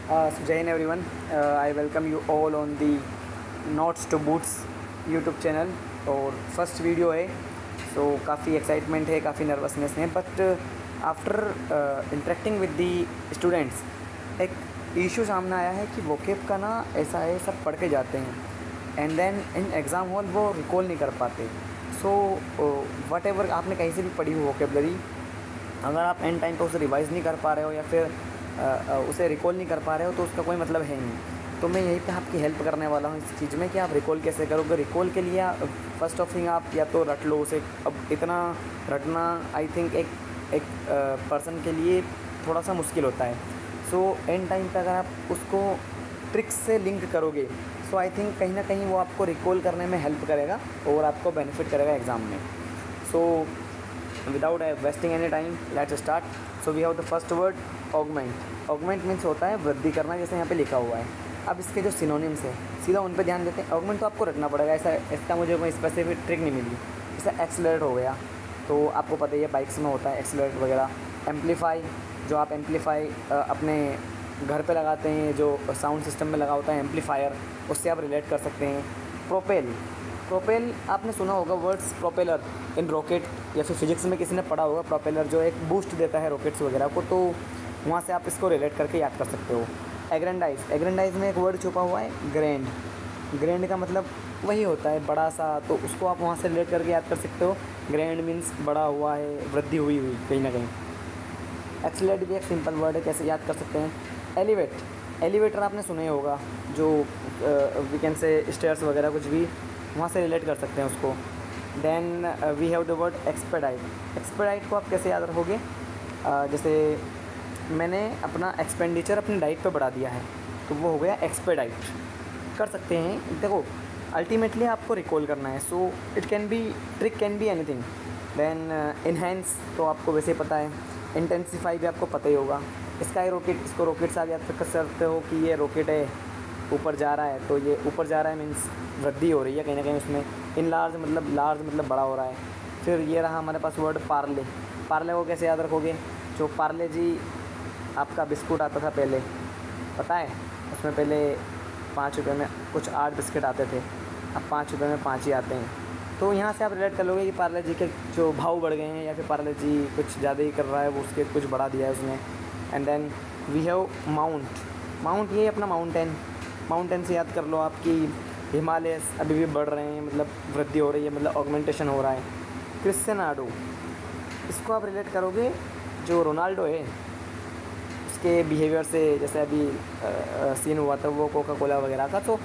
So Jai Hind everyone, I welcome you all on the Notes to Boots YouTube channel. और first video है, सो काफ़ी excitement है, काफ़ी nervousness है, but after interacting with the students एक issue सामने आया है कि वोकेब का ना ऐसा है, सब पढ़ के जाते हैं and then in exam hall वो रिकॉल नहीं कर पाते। सो वट एवर आपने कहीं से भी पढ़ी हो वोकेबलरी, अगर आप एंड टाइम पर उसे रिवाइज़ नहीं कर पा रहे हो या फिर उसे रिकॉल नहीं कर पा रहे हो तो उसका कोई मतलब है नहीं। तो मैं यहीं पे आपकी हेल्प करने वाला हूँ इस चीज़ में कि आप रिकॉल कैसे करोगे। रिकॉल के लिए फ़र्स्ट ऑफ थिंग आप या तो रट लो उसे। अब इतना रटना आई थिंक एक पर्सन के लिए थोड़ा सा मुश्किल होता है। सो एंड टाइम पे अगर आप उसको ट्रिक्स से लिंक करोगे सो आई थिंक कहीं ना कहीं वो आपको रिकॉल करने में हेल्प करेगा और आपको बेनिफिट करेगा एग्ज़ाम में। सो without wasting any time, let's start. So we have the first word augment. augment means होता है वृद्धि करना, जैसे यहाँ पे लिखा हुआ है। अब इसके जो सिनोनिम्स हैं सीधा उन पे ध्यान देते हैं। augment तो आपको रखना पड़ेगा, ऐसा इसका मुझे कोई स्पेसिफिक ट्रिक नहीं मिली। जैसे एक्सेलरेट हो गया तो आपको पता ही है बाइक्स में होता है एक्सेलरेट वगैरह। एम्पलीफाई, जो आप एम्पलीफाई अपने घर पे लगाते हैं, जो साउंड सिस्टम में लगा होता है एम्पलीफायर, उससे आप रिलेट कर सकते हैं। प्रोपेल, प्रोपेल आपने सुना होगा वर्ड्स, प्रोपेलर इन रॉकेट या फिर फिजिक्स में किसी ने पढ़ा होगा। प्रोपेलर जो एक बूस्ट देता है रॉकेट्स वगैरह को, तो वहाँ से आप इसको रिलेट करके याद कर सकते हो। एग्रेंडाइज, एग्रेंडाइज में एक वर्ड छुपा हुआ है ग्रैंड। ग्रैंड का मतलब वही होता है बड़ा सा, तो उसको आप वहाँ से रिलेट करके याद कर सकते हो। ग्रैंड मीन्स बड़ा हुआ है, वृद्धि हुई कहीं ना कहीं। एक्सीलरेट भी एक सिंपल वर्ड है, कैसे याद कर सकते हैं। एलिवेट, एलिवेटर आपने सुना ही होगा, जो वी कैन से स्टेयर्स वगैरह कुछ भी, वहाँ से रिलेट कर सकते हैं उसको। Then we have the word expedite. Expedite को आप कैसे याद रखोगे, जैसे मैंने अपना एक्सपेंडिचर अपनी डाइट पे बढ़ा दिया है तो वो हो गया एक्सपेडाइट। कर सकते हैं, देखो अल्टीमेटली आपको रिकॉल करना है। So it can be, trick can be anything. Then enhance तो आपको वैसे ही पता है। इंटेंसीफाई भी आपको पता ही होगा। स्काई रॉकेट, इसको रॉकेट से आप याद कर सकते हो कि ये रॉकेट है, ऊपर जा रहा है, तो ये ऊपर जा रहा है मीन्स वृद्धि हो रही है कहीं ना कहीं उसमें। इन लार्ज मतलब बड़ा हो रहा है। फिर ये रहा हमारे पास वर्ड पार्ले। पार्ले को कैसे याद रखोगे, जो पार्ले जी आपका बिस्कुट आता था पहले, पता है उसमें पहले 5 रुपये में कुछ 8 बिस्किट आते थे, अब 5 रुपये में 5 ही आते हैं। तो यहाँ से आप रिलेट कर लोगे कि पार्ले जी के जो भाव बढ़ गए हैं या फिर पार्ले जी कुछ ज़्यादा ही कर रहा है, वो उसके कुछ बढ़ा दिया है उसने। And then we have mount. Mount ये अपना माउंटेन, माउंटेन से याद कर लो आपकी हिमालय अभी भी बढ़ रहे हैं, मतलब वृद्धि हो रही है, मतलब ऑगमेंटेशन हो रहा है। क्रिस्टियानो, इसको आप रिलेट करोगे जो रोनाल्डो है उसके बिहेवियर से, जैसे अभी सीन हुआ था वो कोका कोला वगैरह का। तो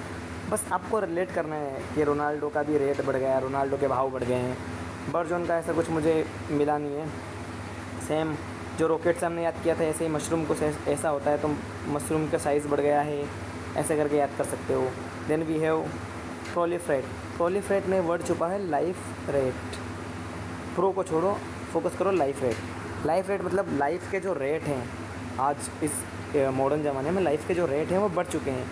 बस आपको रिलेट करना है कि रोनाल्डो का भी रेट बढ़ गया है, रोनाल्डो के भाव बढ़ गए हैं। बर्जोन का ऐसा कुछ मुझे मिला नहीं है। सेम जो रॉकेट से हमने याद किया था, ऐसे ही मशरूम कुछ ऐसा होता है, तो मशरूम का साइज़ बढ़ गया है, ऐसे करके याद कर सकते हो। Then we have proliferate. Proliferate में वर्ड छुपा है लाइफ रेट। प्रो को छोड़ो, फोकस करो लाइफ रेट। लाइफ रेट मतलब लाइफ के जो रेट हैं आज इस मॉडर्न ज़माने में, लाइफ के जो रेट हैं वो बढ़ चुके हैं,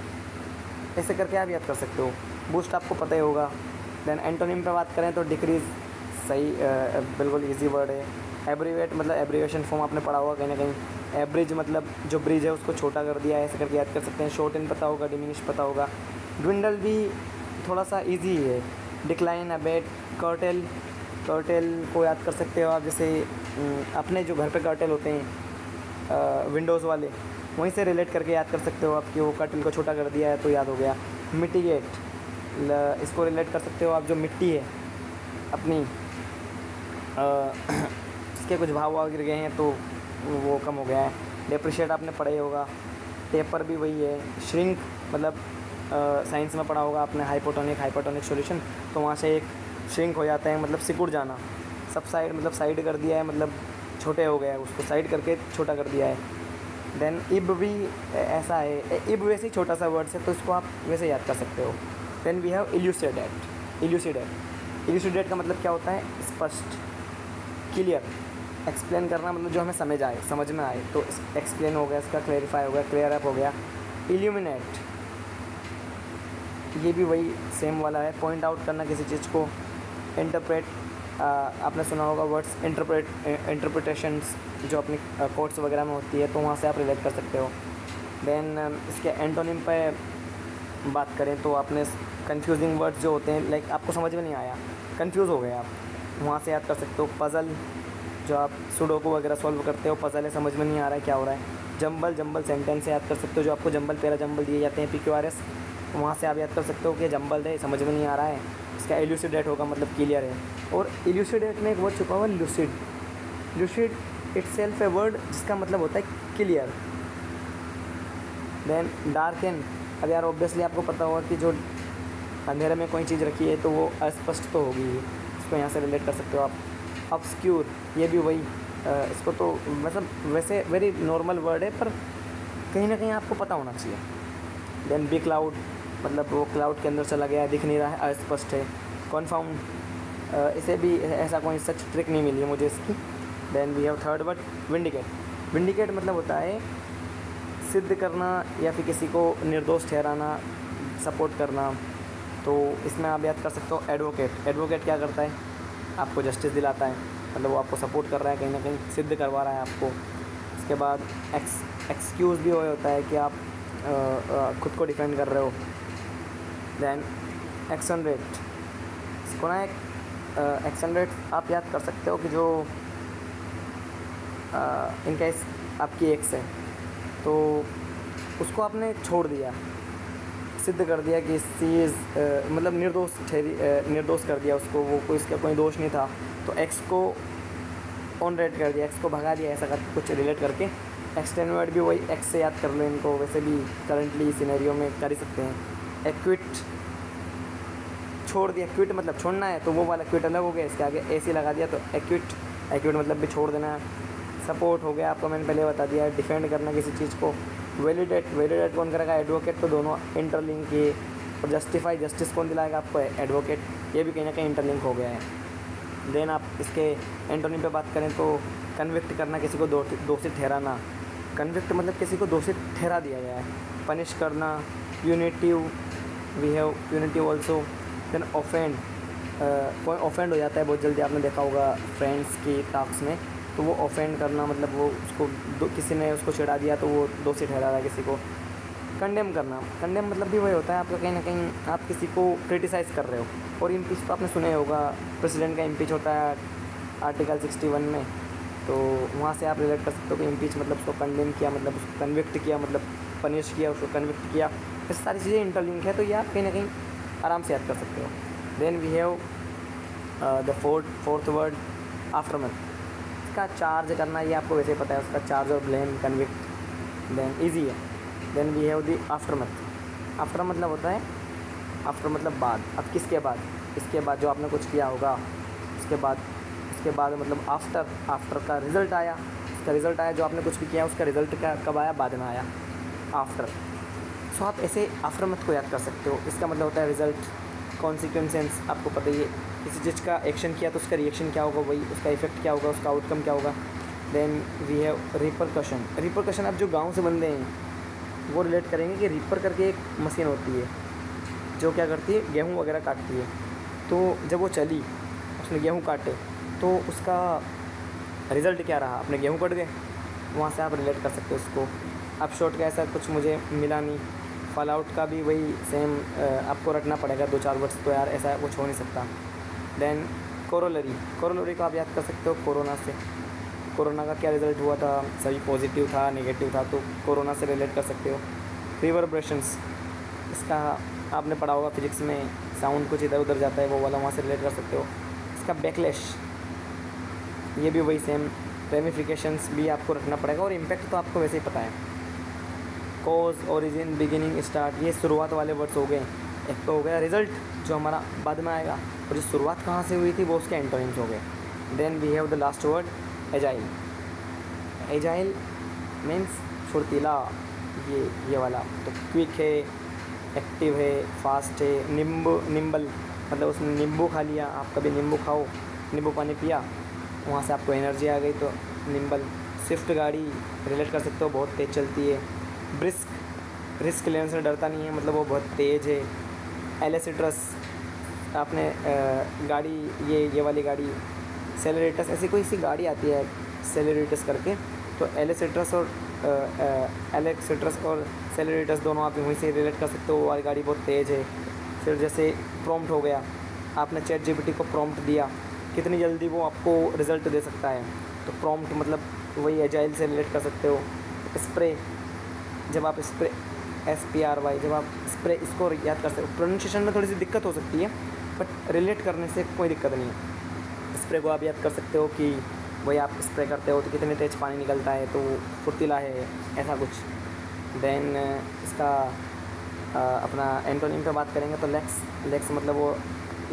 ऐसे करके आप याद कर सकते हो। बूस्ट आपको पता ही होगा। देन एंटोनिम पे बात करें तो डिक्रीज़, सही बिल्कुल ईजी वर्ड है। एब्रीवेट मतलब एब्रीवेशन फॉर्म आपने पढ़ा होगा कहीं ना कहीं। एवरेज मतलब जो ब्रिज है उसको छोटा कर दिया है, ऐसे करके याद कर सकते हैं। शॉर्ट इन पता होगा, डिमिनिश पता होगा। ड्विंडल भी थोड़ा सा इजी है। डिक्लाइन, अबेट, कर्टेल, कर्टेल को याद कर सकते हो आप, जैसे अपने जो घर पे कर्टेल होते हैं विंडोज़ वाले, वहीं से रिलेट करके याद कर सकते हो आप कि वो कर्टेल को छोटा कर दिया है तो याद हो गया। मिटिगेट, इसको रिलेट कर सकते हो आप, जो मिट्टी है अपनी उसके कुछ भाव गिर गए हैं तो वो कम हो गया है। डेप्रिशिएट आपने पढ़ा ही होगा। टेपर भी वही है। श्रिंक मतलब साइंस में पढ़ा होगा आपने, हाइपोटोनिक सॉल्यूशन, तो वहाँ से एक श्रिंक हो जाता है, मतलब सिकुड़ जाना। सबसाइड मतलब साइड कर दिया है, मतलब छोटे हो गया है, उसको साइड करके छोटा कर दिया है। देन इब भी ऐसा है, इब वैसे ही छोटा सा वर्ड है तो इसको आप वैसे याद कर सकते हो। Then we have elucidate. Elucidate का मतलब क्या होता है, स्पष्ट, क्लियर, एक्सप्लेन करना, मतलब जो हमें समझ में आए। तो एक्सप्लेन हो गया, इसका क्लैरिफाई हो गया, क्लियर अप हो गया। इल्यूमिनेट, ये भी वही सेम वाला है, पॉइंट आउट करना किसी चीज़ को। इंटरप्रेट, आपने सुना होगा वर्ड्स इंटरप्रिटेशंस जो अपनी कोर्ट्स वगैरह में होती है, तो वहाँ से आप रिलेट कर सकते हो। देन इसके एंटोनिम पे बात करें तो आपने कंफ्यूजिंग वर्ड्स जो होते हैं, लाइक आपको समझ में नहीं आया, कंफ्यूज हो गए आप, वहाँ से याद कर सकते हो। पज़ल, जो आप सुडोकू वगैरह सॉल्व करते हो, पज़ल है, समझ में नहीं आ रहा है क्या हो रहा है। जंबल सेंटेंस याद कर सकते हो, जो आपको जंबल पैरा जंबल दिए जाते हैं PQRS, वहाँ से आप याद कर सकते हो कि जंबल है, समझ में नहीं आ रहा है। इसका एल्यूसिडेट होगा मतलब क्लियर है। और एल्यूसिडेट में एक वर्ड छुपा हुआ है lucid. Lucid itself a word जिसका मतलब होता है क्लियर। देन डार्कन, अब यार ऑब्वियसली आपको पता होगा कि जो अंधेरे में कोई चीज़ रखी है तो वो अस्पष्ट तो होगी ही, इसको यहाँ से रिलेट कर सकते हो आप। ऑब्सक्यूर, ये भी वही, इसको तो मतलब वैसे वेरी नॉर्मल वर्ड है पर कहीं ना कहीं आपको पता होना चाहिए। देन बी क्लाउड, मतलब वो क्लाउड के अंदर चला गया है, दिख नहीं रहा है, अस्पष्ट है। कॉन्फाउंड, इसे भी ऐसा कोई सच ट्रिक नहीं मिली है मुझे इसकी। Then we have third word vindicate. Vindicate मतलब होता है सिद्ध करना या फिर किसी को निर्दोष ठहराना, सपोर्ट करना। तो इसमें आप याद कर सकते हो एडवोकेट। एडवोकेट क्या करता है, आपको जस्टिस दिलाता है, मतलब वो आपको सपोर्ट कर रहा है, कहीं ना कहीं सिद्ध करवा रहा है आपको। इसके बाद एक्सक्यूज़ भी होता है कि आप खुद को डिफेंड कर रहे हो। देन एक्सनरेट, इसको ना एक एक्सनरेट आप याद कर सकते हो कि जो इन केस आपकी एक्स है तो उसको आपने छोड़ दिया, सिद्ध कर दिया कि सी इज़ मतलब निर्दोष कर दिया उसको, वो कोई इसका कोई दोष नहीं था, तो एक्स को ऑन रेट कर दिया, एक्स को भगा दिया, ऐसा करके कुछ रिलेट करके। एक्सटेनुएट भी वही, एक्स से याद कर लो इनको, वैसे भी करंटली सिनेरियो में कर ही सकते हैं। एक्विट, छोड़ दिया, क्विट मतलब छोड़ना है, तो वो वाला क्विट अलग हो गया, इसके आगे AC लगा दिया तो एक्विट। एक्विट मतलब भी छोड़ देना है। सपोर्ट हो गया, आपको मैंने पहले बता दिया, डिफेंड करना किसी चीज़ को। वैलिडेट, वैलिडेट कौन करेगा, एडवोकेट, तो दोनों इंटरलिंक किए। और जस्टिफाई, जस्टिस कौन दिलाएगा आपको, एडवोकेट, ये भी कहीं ना कहीं इंटरलिंक हो गया है। देन आप इसके एंटोनिम पे बात करें तो कन्विक्ट करना, किसी को दोषी ठहराना। कन्विक्ट मतलब किसी को दोषी ठहरा दिया गया है। पनिश करना, punitive, we have punitive also. Then offend, कोई ऑफेंड हो जाता है बहुत जल्दी, आपने देखा होगा फ्रेंड्स की टॉक्स में, तो वो ऑफेंड करना मतलब वो उसको किसी ने उसको चिढ़ा दिया तो वो दोषी ठहरा रहा है किसी को। कंडेम करना, कंडेम मतलब भी वही होता है आपका, कहीं ना कहीं आप किसी को क्रिटिसाइज़ कर रहे हो। और इम्पीच तो आपने सुना ही होगा, प्रेसिडेंट का इम्पीच होता है आर्टिकल 61 में, तो वहाँ से आप रिलेट कर सकते हो कि इम्पीच मतलब उसको कंडेम किया, मतलब उसको कन्विक्ट किया, मतलब पनिश किया, उसको कन्विक्ट किया। ऐसी सारी चीज़ें इंटरलिंक है, तो ये आप कहीं ना कहीं आराम से याद कर सकते हो। Then we have the fourth word aftermath. इसका चार्ज करना ये आपको वैसे ही पता है, उसका चार्ज और ब्लेम, कन्विक्ट, देन ईजी है। Then we have the aftermath. After मतलब होता है, आफ्टर मतलब बाद। अब किसके बाद, इसके बाद जो आपने कुछ किया होगा, उसके बाद मतलब आफ्टर का रिज़ल्ट आया, उसका रिज़ल्ट आया, जो आपने कुछ भी किया उसका रिज़ल्ट क्या कब आया, बाद में आया, आफ्टर। सो आप ऐसे आफ्टरमैथ को याद कर सकते हो। इसका मतलब होता है रिज़ल्ट, कॉन्सिक्वेंसेस, आपको पता ही है, किसी चीज़ का एक्शन किया तो उसका रिएक्शन क्या होगा, वही उसका इफेक्ट क्या होगा, उसका आउटकम क्या होगा। Then we have repercussion. Repercussion आप जो गांव से बंदे हैं वो रिलेट करेंगे कि रिपर करके एक मशीन होती है जो क्या करती है, गेहूँ वगैरह काटती है। तो जब वो चली, उसने गेहूँ काटे, तो उसका रिज़ल्ट क्या रहा, अपने गेहूँ कट गए, वहाँ से आप रिलेट कर सकते हो उसको। अपशॉट का ऐसा कुछ मुझे मिला नहीं। फॉल आउट का भी वही सेम, आपको रटना पड़ेगा 2-4 वर्ड्स, तो यार ऐसा कुछ हो नहीं सकता। देन कोरोलरी, कोरोलरी को आप याद कर सकते हो कोरोना से। कोरोना का क्या रिज़ल्ट हुआ था, सभी पॉजिटिव था, नेगेटिव था, तो कोरोना से रिलेट कर सकते हो। रिवर्बरेशंस, इसका आपने पढ़ा होगा फिजिक्स में, साउंड कुछ इधर उधर जाता है, वो वाला, वहाँ से रिलेट कर सकते हो। इसका बैकलैश, ये भी वही सेम। रेमिफिकेशंस भी आपको रखना पड़ेगा, और इम्पैक्ट तो आपको वैसे ही पता है। कॉज, ओरिजिन, बिगिनिंग, स्टार्ट, ये शुरुआत वाले वर्ड्स हो गए। एक तो हो गया रिज़ल्ट जो हमारा बाद में आएगा, और जो शुरुआत कहाँ से हुई थी वो उसके एंटोनिम्स हो गए। Then we have the last word agile. Agile means फुर्तीला, ये वाला, तो क्विक है, एक्टिव है, फास्ट है। निम्बल मतलब उसने नींबू खा लिया, आप कभी नींबू खाओ, नींबू पानी पिया, वहाँ से आपको एनर्जी आ गई, तो निम्बल। स्विफ्ट गाड़ी रिलेट कर सकते हो, बहुत तेज़ चलती है। ब्रिस्क, रिस्क लेने से डरता नहीं है, मतलब वो बहुत तेज़ है। एलेसिट्रस, आपने गाड़ी, ये वाली गाड़ी, सेलेरेटस, ऐसी कोई सी गाड़ी आती है सेलेरेटस करके, तो एलेसिट्रस और एलेक्सिट्रस और सेलेरिटस दोनों आप वहीं से रिलेट कर सकते हो, वो वाली गाड़ी बहुत तेज़ है। फिर जैसे प्रॉम्प्ट हो गया, आपने चैट जीपीटी को प्रॉम्प्ट दिया, कितनी जल्दी वो आपको रिज़ल्ट दे सकता है। तो प्रॉम्प्ट मतलब वही एजाइल से रिलेट कर सकते हो। स्प्रे, जब आप स्प्रे SPRY, जब आप स्प्रे इसको याद कर सकते हो। प्रोनाउंसिएशन में थोड़ी सी दिक्कत हो सकती है, बट रिलेट करने से कोई दिक्कत नहीं है। स्प्रे को आप याद कर सकते हो कि वही आप स्प्रे करते हो तो कितने तेज पानी निकलता है, तो फुर्तीला है, ऐसा कुछ। देन इसका अपना एंटोनिम पे बात करेंगे तो लेक्स मतलब वो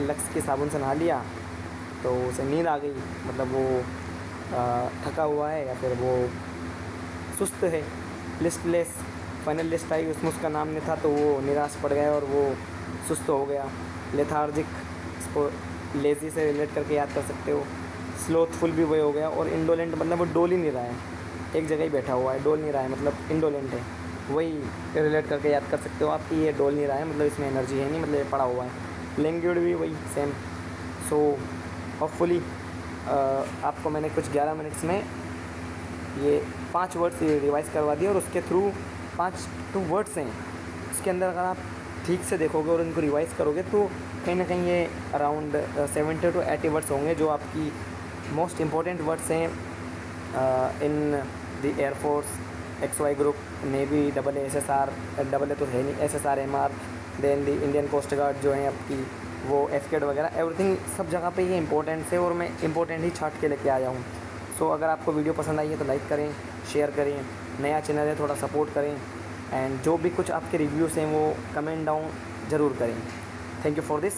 लक्स की साबुन से नहा लिया तो उसे नींद आ गई, मतलब वो थका हुआ है या फिर वो सुस्त है। लिस्टलेस, फाइनल लिस्ट आई, उसमें उसका नाम नहीं था तो वो निराश पड़ गया और वो सुस्त हो गया। लेथार्जिक, इसको लेज़ी से रिलेट करके याद कर सकते हो। स्लोथफुल भी वही हो गया। और इंडोलेंट मतलब वो डोल ही नहीं रहा है, एक जगह ही बैठा हुआ है, डोल नहीं रहा है, मतलब इंडोलेंट है, वही रिलेट करके याद कर सकते हो आप कि ये डोल नहीं रहा है, मतलब इसमें एनर्जी है नहीं, मतलब ये पड़ा हुआ है। लैंग्वेज भी वही सेम। सो होपफुली आपको मैंने कुछ 11 मिनट्स में ये 5 वर्ड्स रिवाइज़ करवा दिए और उसके थ्रू 5 वर्ड्स हैं, इसके अंदर अगर आप ठीक से देखोगे और इनको रिवाइज़ करोगे तो कहीं ना कहीं ये अराउंड 70 to 80 वर्ड्स होंगे जो आपकी मोस्ट इम्पॉर्टेंट वर्ड्स हैं in the air force, XY group, navy, SSR, AA तो है नहीं, SSR, MR, then the Indian coast guard जो है आपकी, वो एफकेड वगैरह, एवरीथिंग सब जगह पे ये इंपॉर्टेंट है और मैं इंपॉर्टेंट ही छाट के लेके आया हूँ। सो अगर आपको वीडियो पसंद आई है तो लाइक करें, शेयर करें, नया चैनल है थोड़ा सपोर्ट करें, एंड जो भी कुछ आपके रिव्यूज़ हैं वो कमेंट डाउन ज़रूर करें। Thank you for this.